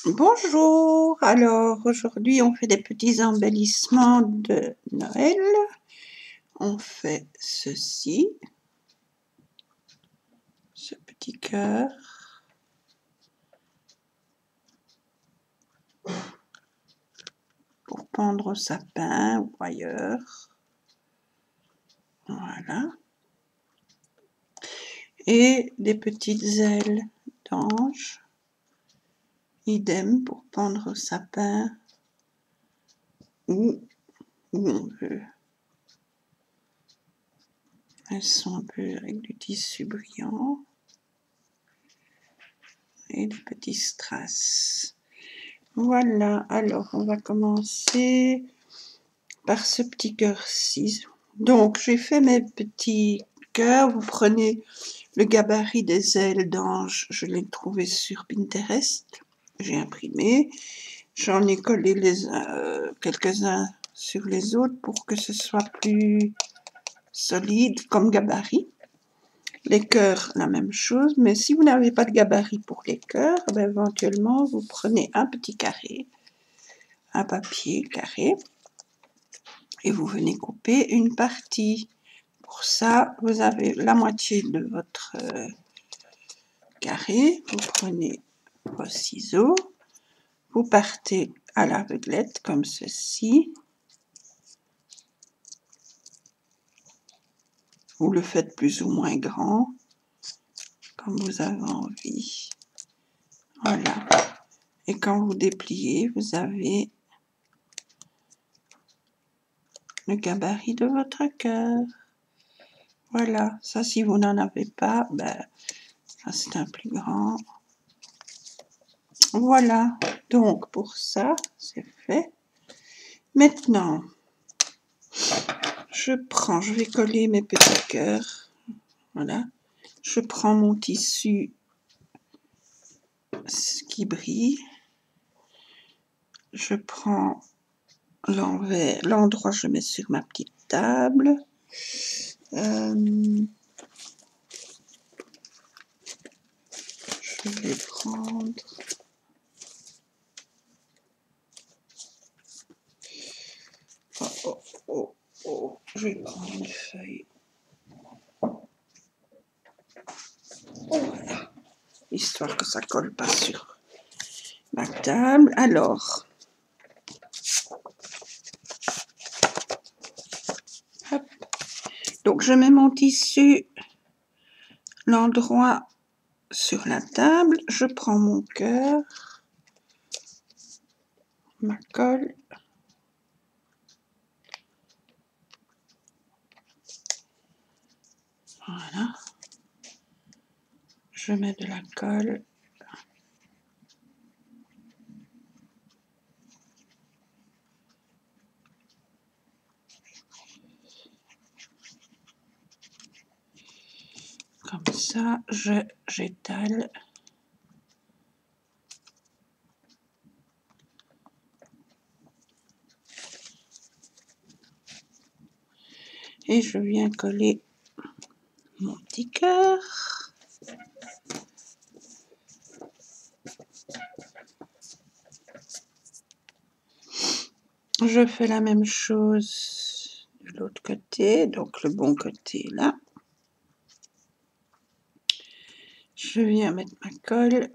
Bonjour, alors aujourd'hui on fait des petits embellissements de Noël. On fait ceci, ce petit cœur. Pour pendre au sapin ou ailleurs. Voilà. Et des petites ailes d'ange. Idem pour pendre au sapin ou où on veut. Elles sont un peu avec du tissu brillant et des petits strass. Voilà, alors on va commencer par ce petit cœur-ci. Donc j'ai fait mes petits cœurs. Vous prenez le gabarit des ailes d'ange, je l'ai trouvé sur Pinterest, j'ai imprimé, j'en ai collé quelques-uns sur les autres pour que ce soit plus solide comme gabarit. Les cœurs, la même chose, mais si vous n'avez pas de gabarit pour les cœurs, ben éventuellement vous prenez un petit carré, un papier carré, et vous venez couper une partie. Pour ça, vous avez la moitié de votre carré, vous prenez vos ciseaux, vous partez à l'aveuglette comme ceci. Vous le faites plus ou moins grand, comme vous avez envie. Voilà. Et quand vous dépliez, vous avez le gabarit de votre cœur. Voilà. Ça, si vous n'en avez pas, ben, ça c'est un plus grand. Voilà. Donc, pour ça, c'est fait. Maintenant, je vais coller mes petits cœurs. Voilà. Je prends mon tissu qui brille. Je prends l'envers, l'endroit, je mets sur ma petite table. Je vais prendre je vais prendre une feuille. Voilà. Histoire que ça colle pas sur ma table. Alors, hop. Donc je mets mon tissu, l'endroit sur la table. Je prends mon cœur, ma colle. Voilà. Je mets de la colle. Comme ça, j'étale. Et je viens coller mon petit cœur. Je fais la même chose de l'autre côté, donc le bon côté là. Je viens mettre ma colle.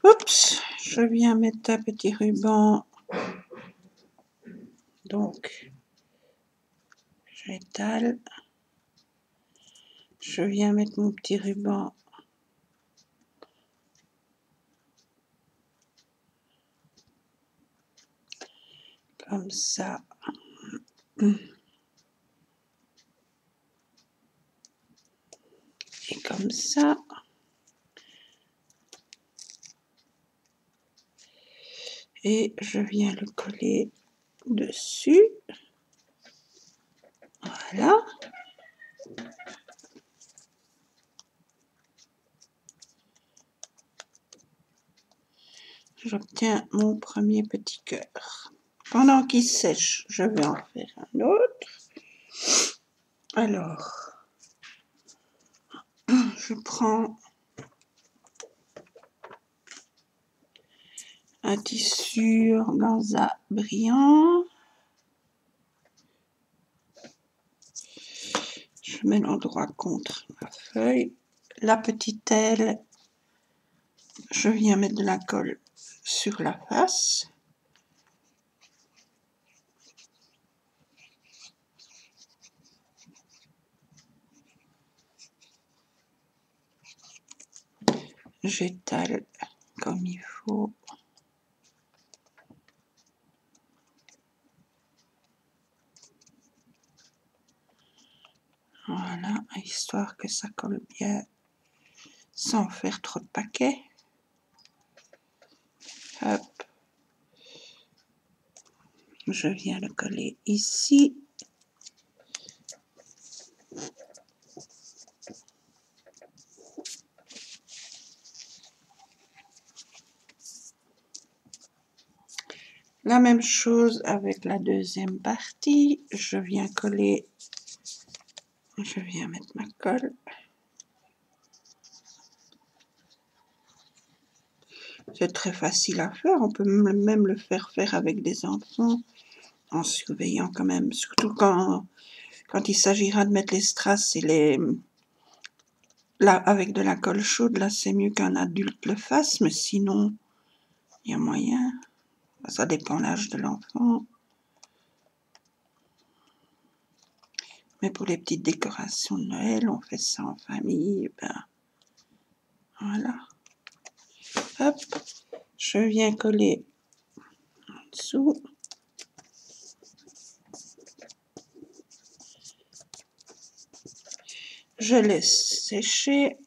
Oups, je viens mettre un petit ruban. Donc, j'étale. Je viens mettre mon petit ruban. Comme ça. Et comme ça. Et je viens le coller dessus. Voilà. J'obtiens mon premier petit cœur. Pendant qu'il sèche, je vais en faire un autre. Alors, je prends un tissu organza brillant. Je mets l'endroit contre ma feuille. La petite aile, je viens mettre de la colle sur la face. J'étale comme il faut. Voilà, histoire que ça colle bien sans faire trop de paquets. Hop. Je viens le coller ici. La même chose avec la deuxième partie. Je viens coller. Je viens mettre ma colle. C'est très facile à faire. On peut même le faire avec des enfants en surveillant quand même. Surtout quand il s'agira de mettre les strass et les... Là, avec de la colle chaude, là, c'est mieux qu'un adulte le fasse. Mais sinon, il y a moyen. Ça dépend de l'âge de l'enfant. Mais pour les petites décorations de Noël, on fait ça en famille. Ben, voilà. Hop. Je viens coller en dessous. Je laisse sécher.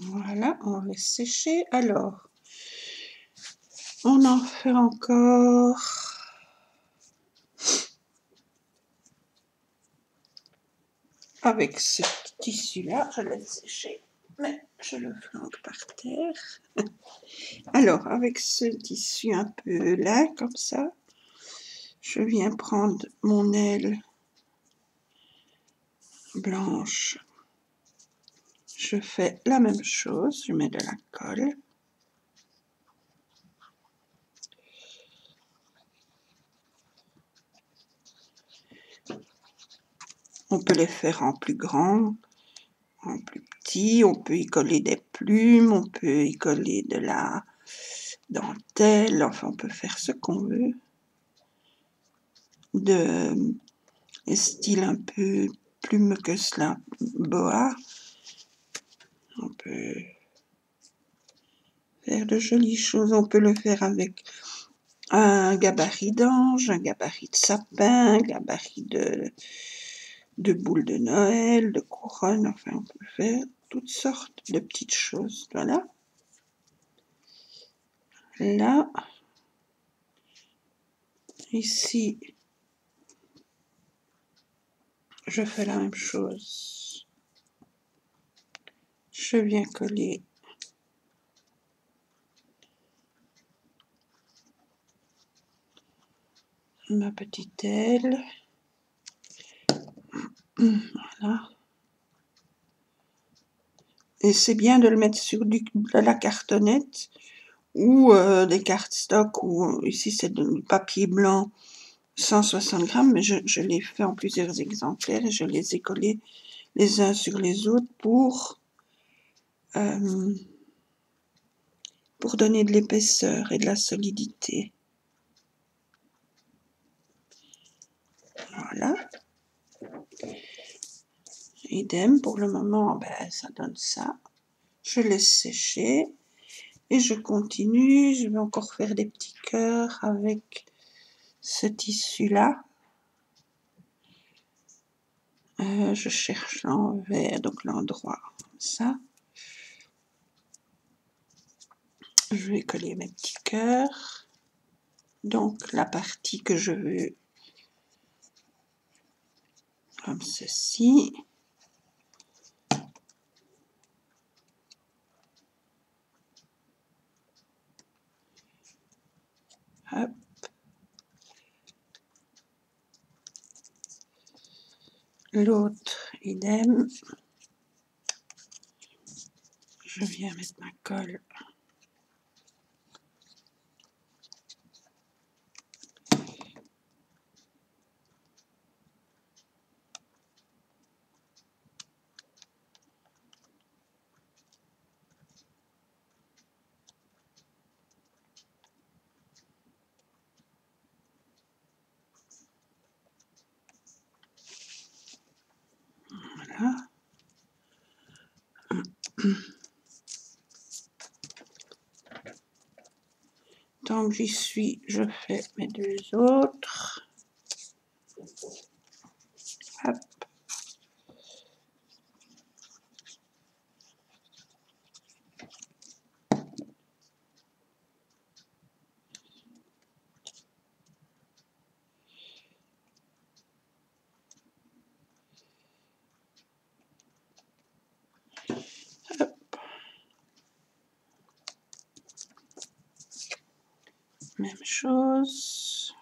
Voilà, on laisse sécher. Alors, on en fait encore. Avec ce tissu-là, je laisse sécher. Mais je le flanque par terre. Alors, avec ce tissu un peu lin, comme ça, je viens prendre mon aile blanche. Je fais la même chose, je mets de la colle. On peut les faire en plus grand, en plus petit, on peut y coller des plumes, on peut y coller de la dentelle, enfin on peut faire ce qu'on veut. De style un peu plume que cela, boa. On peut faire de jolies choses, on peut le faire avec un gabarit d'ange, un gabarit de sapin, un gabarit de boules de Noël, de couronne, enfin on peut faire toutes sortes de petites choses, voilà. Là, ici, je fais la même chose. Je viens coller ma petite aile. Voilà. Et c'est bien de le mettre sur de la cartonnette ou des cartes stock, ou ici c'est du papier blanc 160 grammes, mais je l'ai fait en plusieurs exemplaires et je les ai collés les uns sur les autres pour donner de l'épaisseur et de la solidité. Voilà. Idem, pour le moment, ben, ça donne ça. Je laisse sécher et je continue. Je vais encore faire des petits cœurs avec ce tissu-là. Je cherche l'envers, donc l'endroit comme ça. Je vais coller mes petits cœurs. Donc la partie que je veux, comme ceci. L'autre, idem. Je viens mettre ma colle. Voilà. Tant que j'y suis, je fais mes deux autres. Hop. Hop. Même chose.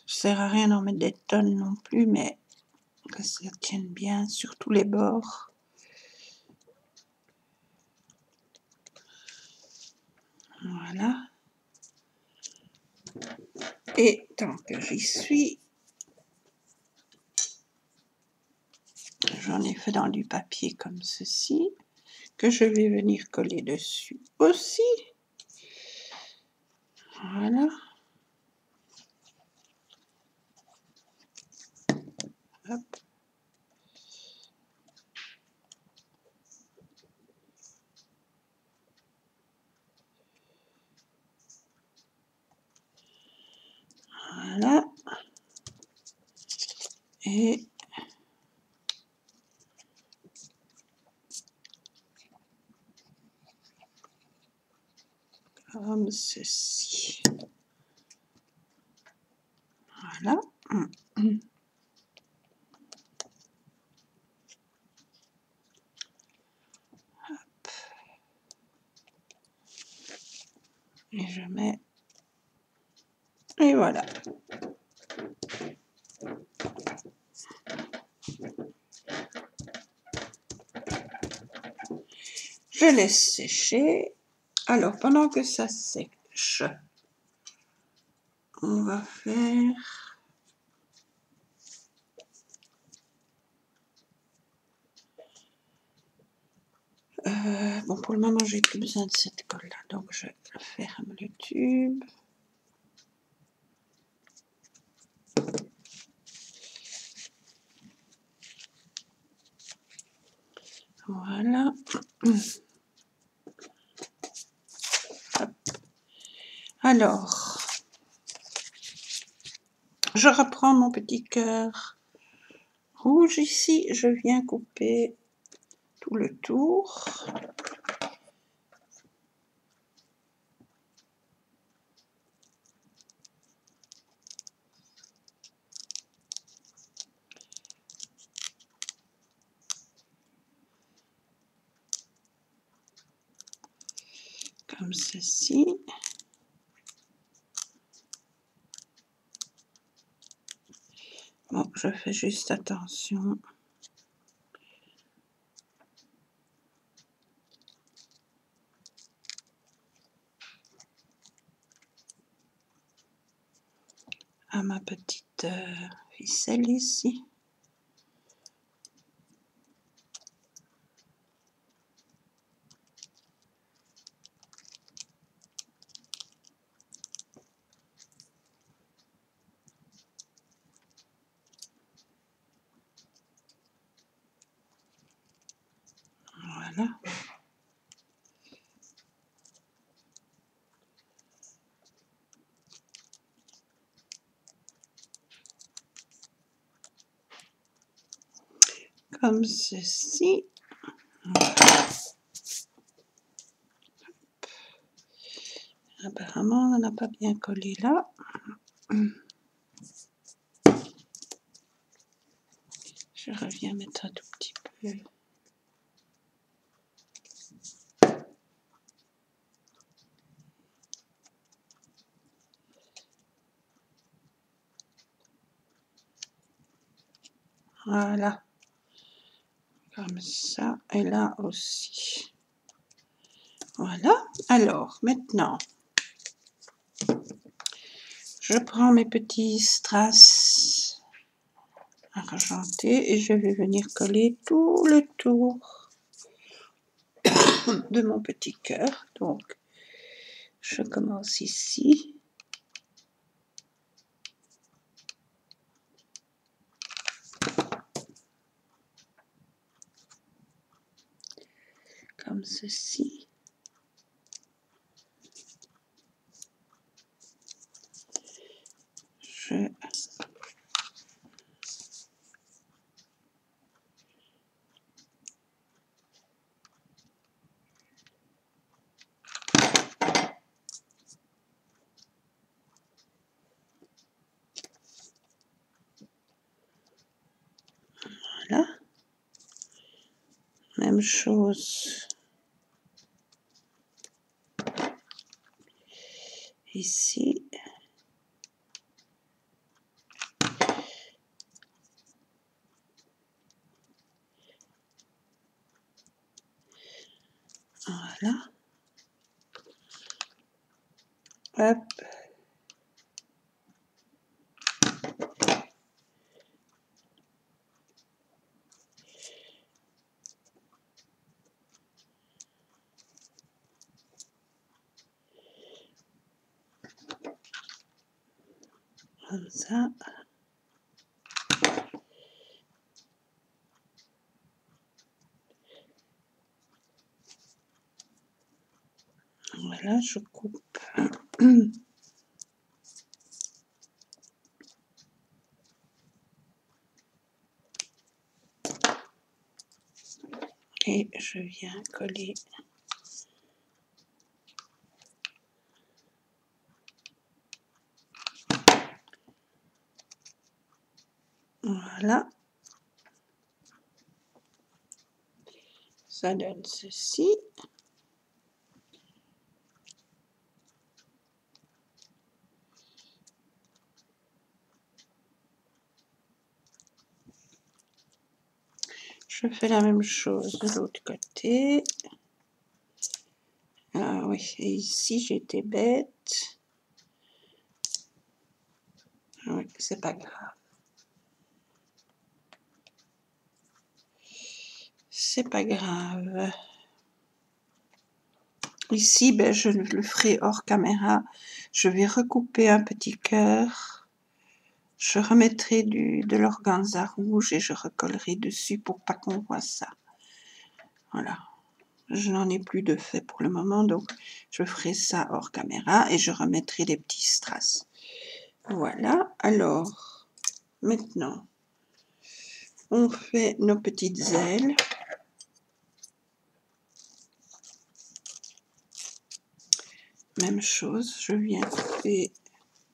Ça sert à rien d'en mettre des tonnes non plus, mais que ça tienne bien sur tous les bords. Voilà. Et tant que j'y suis, j'en ai fait dans du papier comme ceci, que je vais venir coller dessus aussi. Voilà. Hop. Voilà. Et comme ceci. Voilà. Hop. Et je mets. Et voilà. Je laisse sécher. Alors, pendant que ça sèche, on va faire... bon, pour le moment, j'ai plus besoin de cette colle-là, donc je ferme le tube. Voilà. Hop. Alors, je reprends mon petit cœur rouge ici. Je viens couper tout le tour. Comme ceci. Bon, je fais juste attention. À ma petite ficelle ici. Voilà. Comme ceci. Apparemment, on n'a pas bien collé là. Je reviens mettre un tout petit peu. Voilà. Comme ça, et là aussi. Voilà. Alors, maintenant, je prends mes petits strass argentés et je vais venir coller tout le tour de mon petit cœur. Donc, je commence ici. Comme ceci. Voilà. Même chose ici. Voilà. Hop. Comme ça. Voilà, je coupe. Et je viens coller. Voilà. Ça donne ceci. Je fais la même chose de l'autre côté. Ah oui, et ici j'étais bête. Ah oui, c'est pas grave. C'est pas grave. Ici, ben, je le ferai hors caméra. Je vais recouper un petit cœur. Je remettrai de l'organza rouge et je recollerai dessus pour pas qu'on voit ça. Voilà. Je n'en ai plus de fait pour le moment, donc je ferai ça hors caméra et je remettrai les petits strass. Voilà. Alors, maintenant, on fait nos petites ailes. Même chose, je viens couper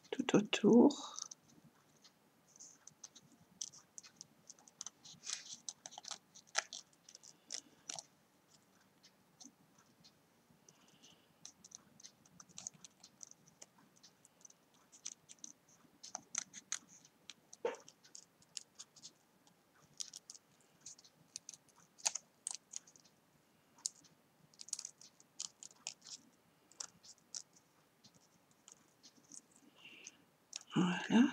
tout autour. Voilà.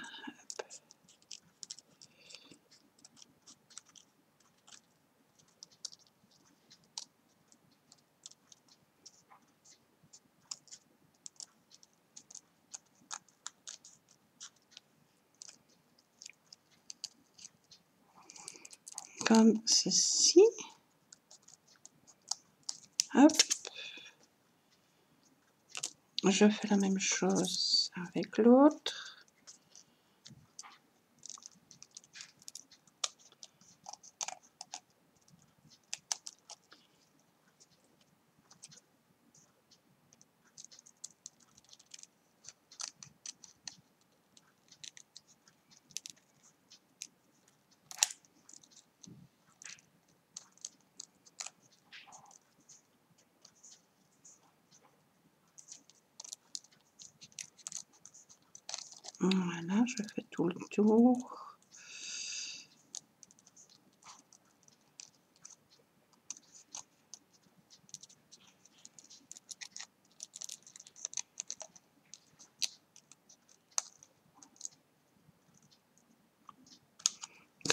Comme ceci. Hop. Je fais la même chose avec l'autre. je fais tout le tour.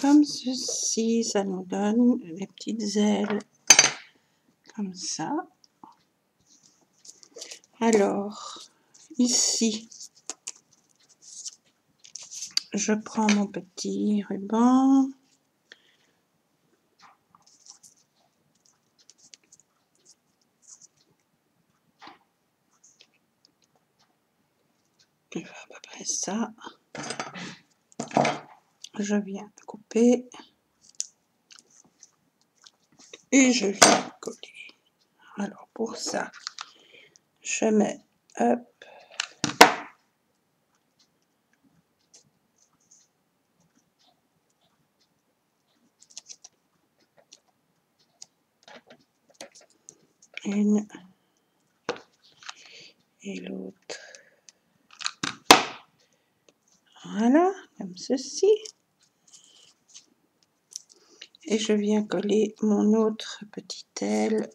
Comme ceci, ça nous donne des petites ailes, comme ça. Alors, ici, je prends mon petit ruban. Je fais à peu près ça. Je viens couper. Et je viens coller. Alors, pour ça, je mets, hop, une et l'autre. Voilà, comme ceci. Et je viens coller mon autre petite aile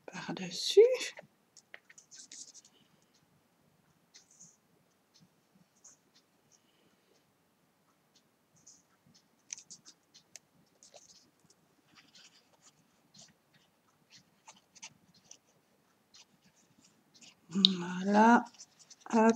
par-dessus. Voilà, hop.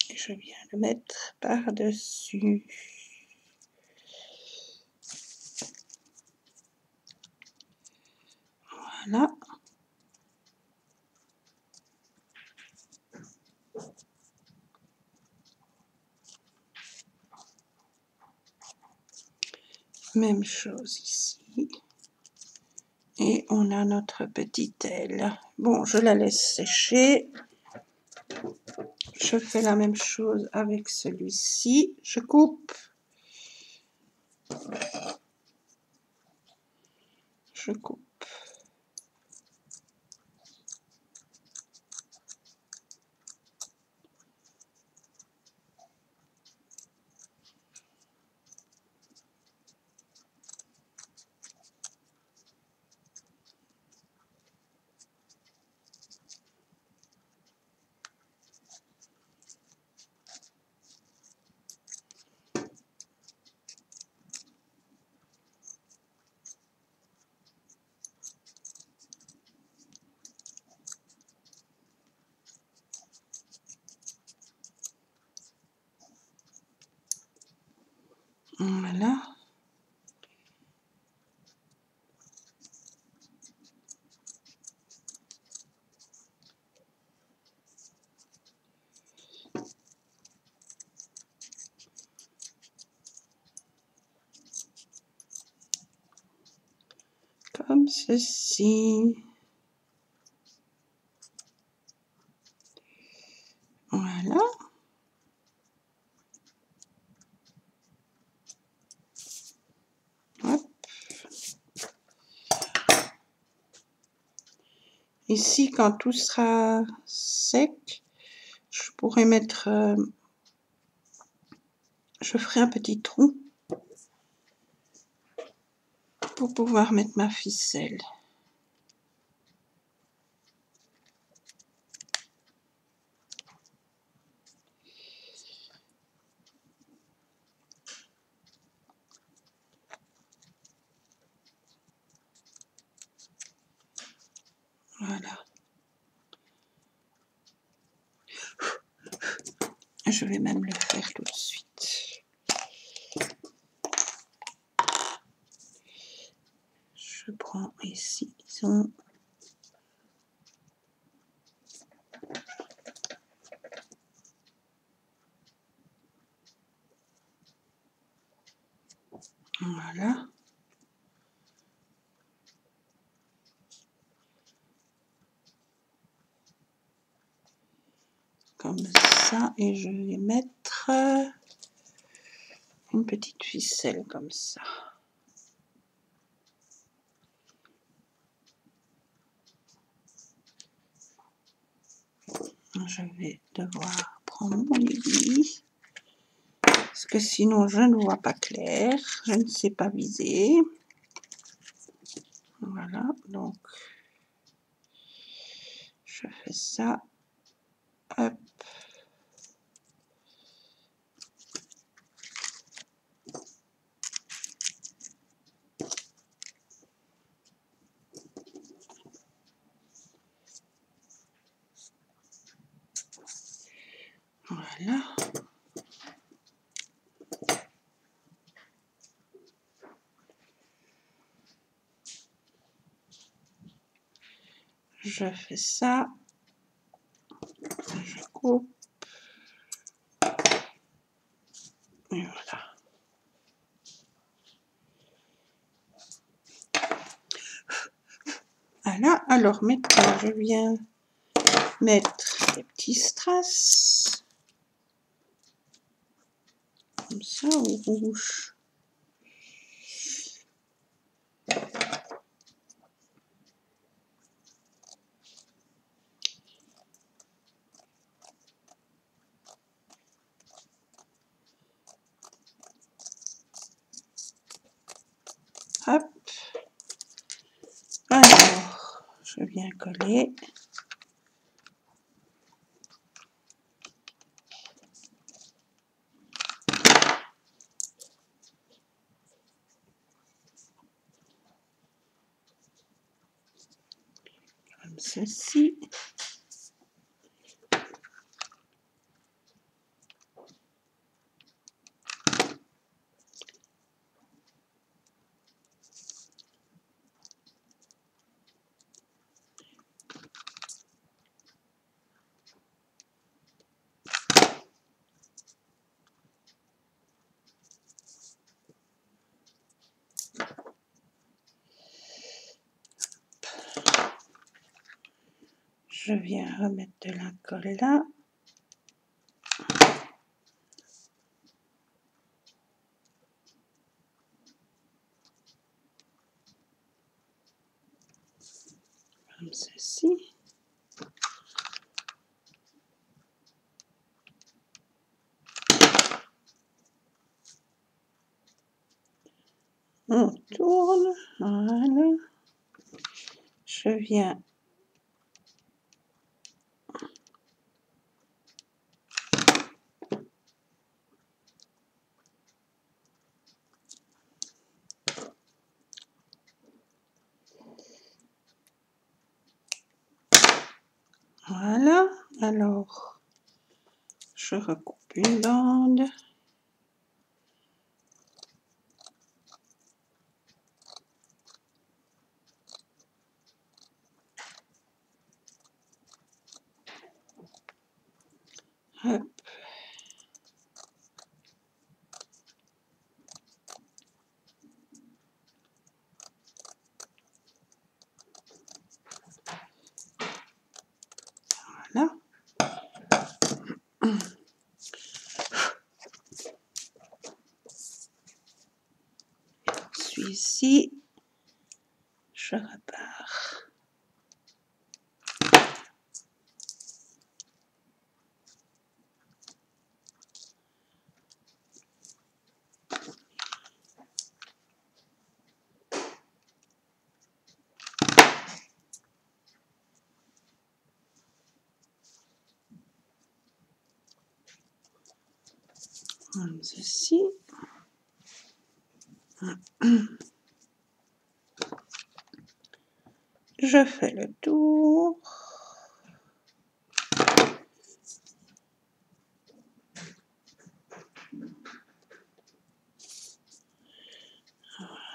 Et je viens le mettre par-dessus. Voilà. Même chose ici. Et on a notre petite aile. Bon, je la laisse sécher. Je fais la même chose avec celui-ci. Je coupe. Je coupe. Voilà. Comme ceci. Voilà. Hop. Ici, quand tout sera sec, je pourrais mettre... je ferai un petit trou pour pouvoir mettre ma ficelle. Voilà. Je vais même le faire tout de suite. Je prends ici, disons. Voilà. et je vais mettre une petite ficelle comme ça. Je vais devoir prendre mon aiguille parce que sinon je ne vois pas clair, je ne sais pas viser. Voilà, donc je fais ça. Hop. Voilà. Je fais ça. Je coupe. Et voilà. Voilà. Alors maintenant, je viens mettre des petits strass. Comme ça, au rouge. Hop. Alors, je viens coller. Comme ceci. Je viens remettre de la colle là. Comme ceci. On tourne. Voilà. Je viens voilà, alors je recoupe une bande. Hop. Voilà. Celui-ci, je repars. Comme ceci. Je fais le tour.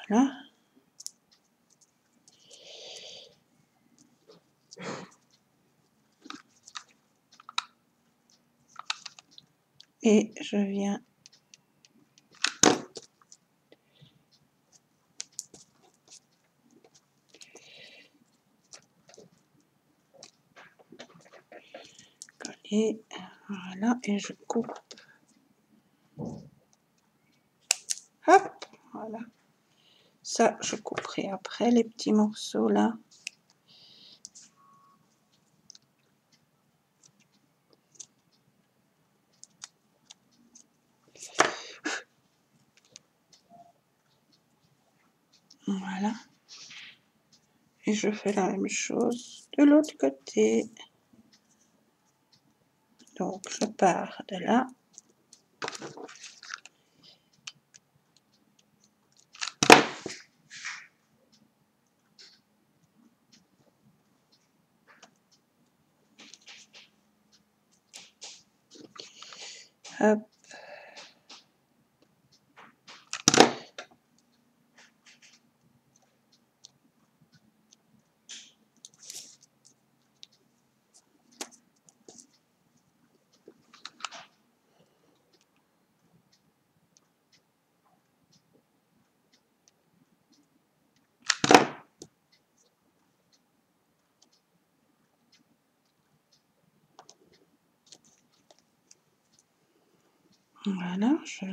Voilà. Et je viens coller. Voilà. Voilà, et je coupe. Hop, voilà. Ça, je couperai après les petits morceaux là. Voilà. Et je fais la même chose de l'autre côté. Donc, je pars de là. Hop. Voilà, je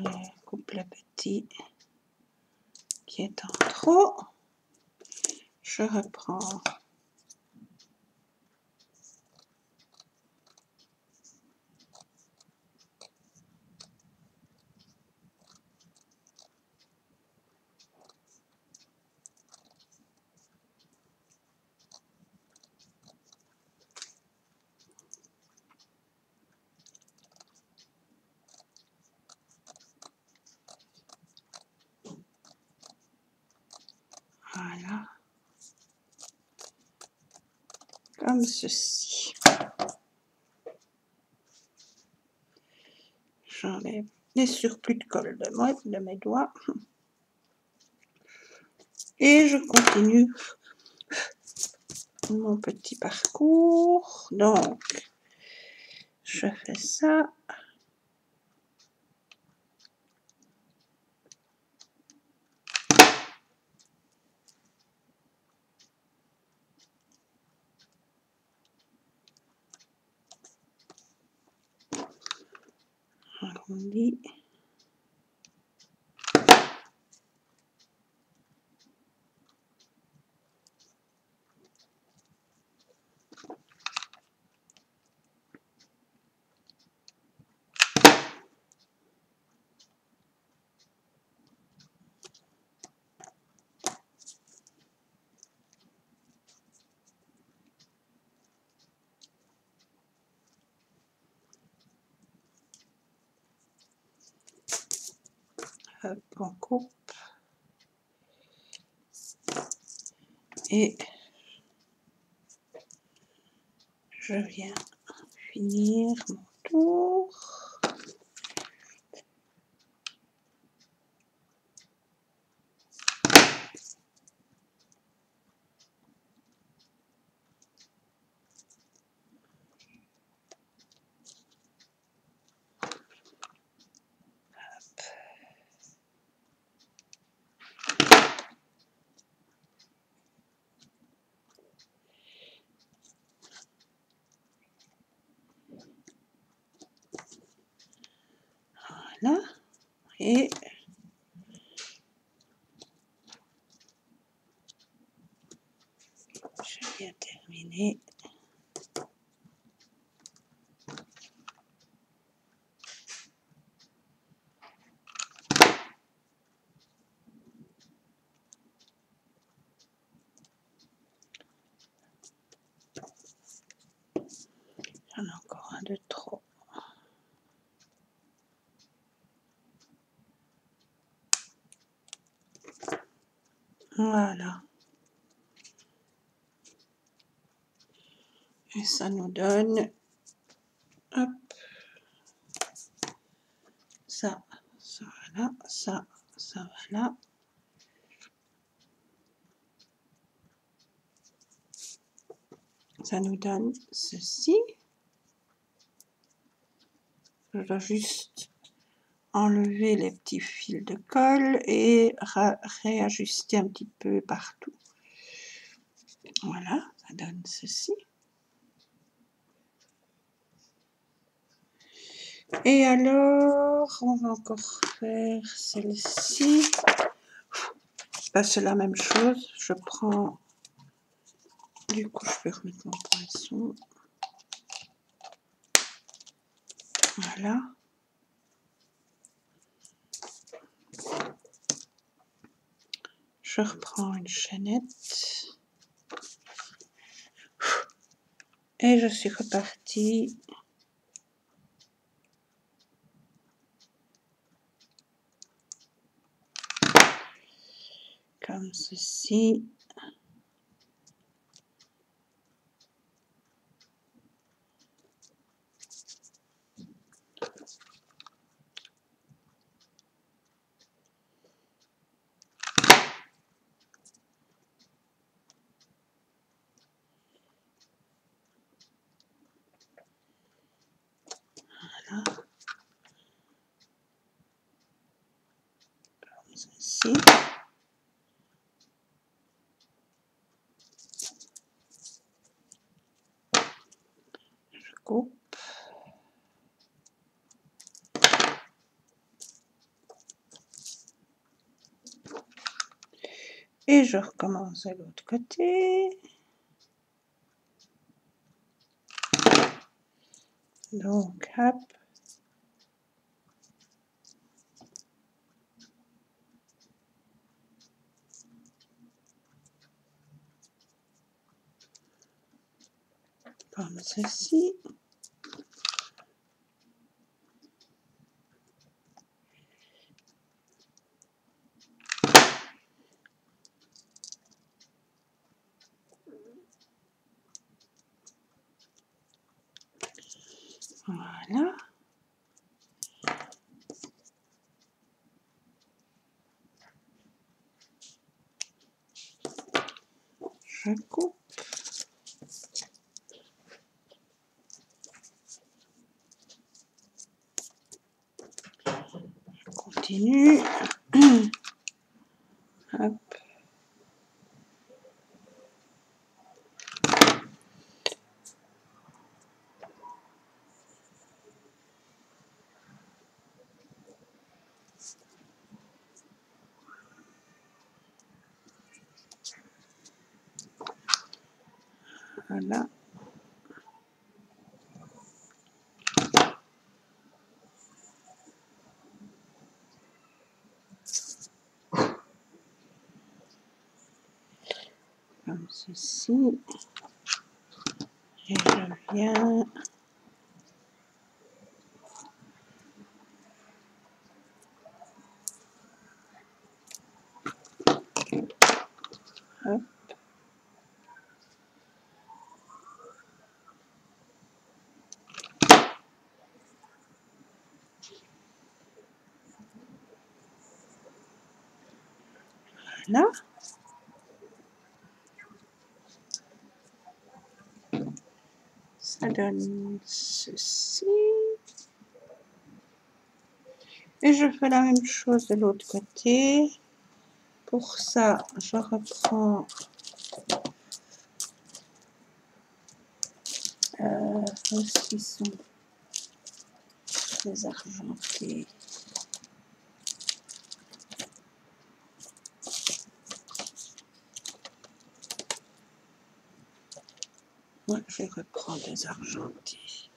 coupe le petit qui est en trop. Je reprends. Voilà. Comme ceci. J'enlève les surplus de colle de mes doigts. Et je continue mon petit parcours. Donc, je fais ça. Arrondi. Hop, on coupe. Et je viens finir mon tour. Voilà. Et je viens terminer. J'en ai encore un de trop. Voilà. Et ça nous donne, hop, ça, ça, voilà, ça, voilà. Ça nous donne ceci. Je dois juste enlever les petits fils de colle et réajuster un petit peu partout. Voilà, ça donne ceci. Et alors, on va encore faire celle-ci. Bah, c'est la même chose. Je prends... Du coup, je peux remettre mon poinçon. Voilà. Je reprends une chaînette. Et je suis repartie. Comme ceci. Voilà. Comme ceci. Je coupe. Et je recommence de l'autre côté. Donc, hop. Comme ceci. Voilà. Je coupe. Je continue. Hop. Voilà. Comme ceci. Et je viens. Hop. Voilà. Ça donne ceci. Et je fais la même chose de l'autre côté. Pour ça, je reprends aussi sont les argentés. Moi, je reprends des argentés.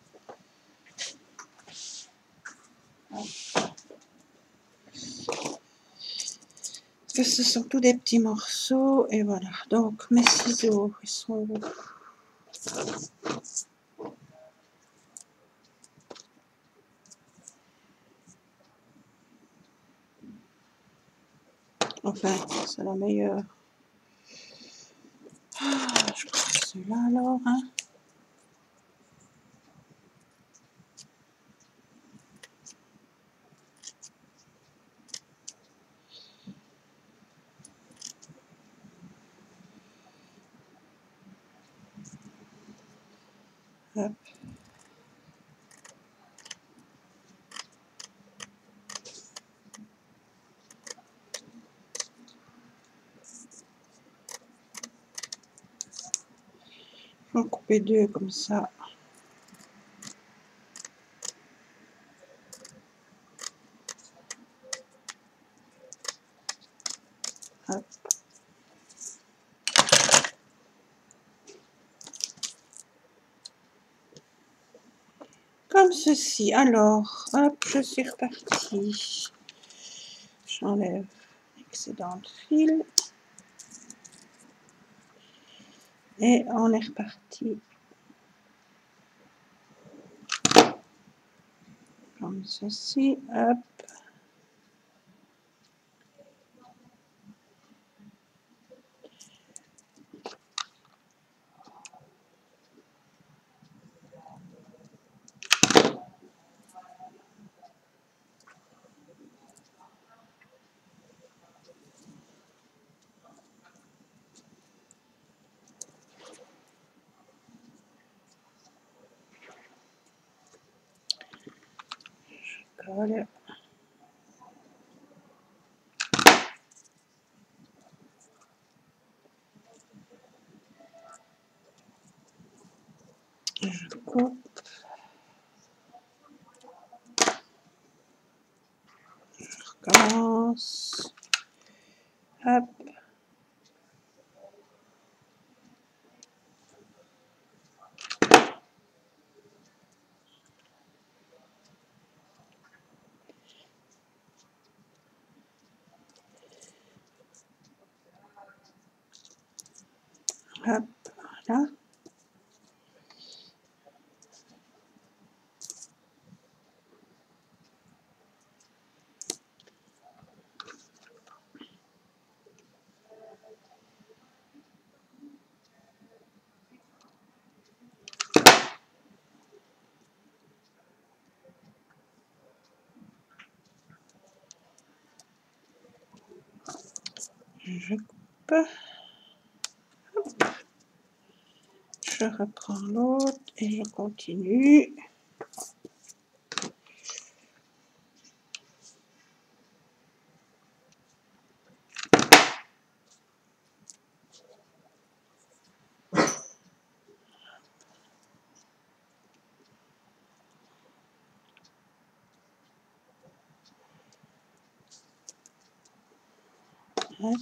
Parce que ce sont tous des petits morceaux. Et voilà. Donc, mes ciseaux, ils sont où? Enfin, c'est la meilleure. Ah, je prends celui-là alors. Hein. Hop. Je vais en couper deux comme ça. Hop. Comme ceci. Alors, hop, je suis repartie. J'enlève l'excédent de fil. Et on est reparti. Comme ceci. Hop. Je colle. Je coupe. Je recommence. Hop. Hop. Voilà. Je coupe. Je reprends l'autre et je continue. Hop.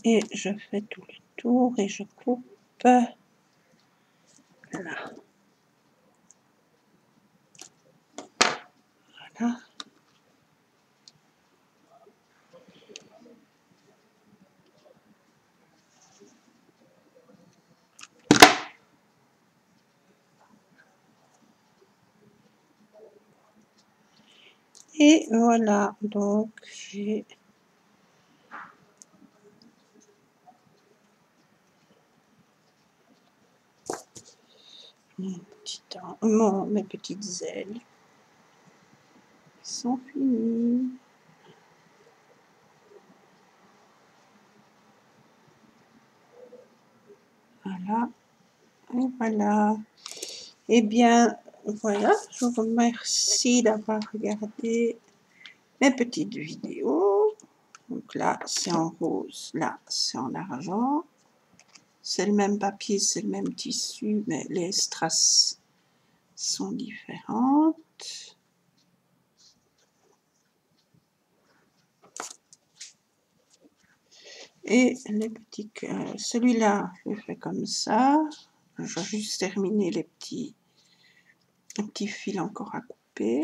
Et je fais tout le tour et je coupe. Voilà. Voilà. Et voilà, donc j'ai mes petites ailes qui sont finies. Voilà, et voilà. Eh bien, voilà, je vous remercie d'avoir regardé mes petites vidéos. Donc là, c'est en rose, là, c'est en argent. C'est le même papier, c'est le même tissu, mais les strass sont différentes. Et les petits cœurs, celui-là, je le fais comme ça. Je vais juste terminer les petits fils encore à couper.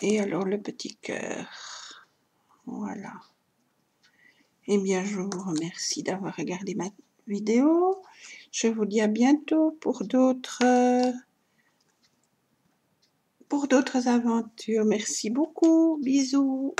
Et alors le petit cœur. Voilà. Eh bien, je vous remercie d'avoir regardé ma vidéo. Je vous dis à bientôt pour d'autres aventures. Merci beaucoup. Bisous.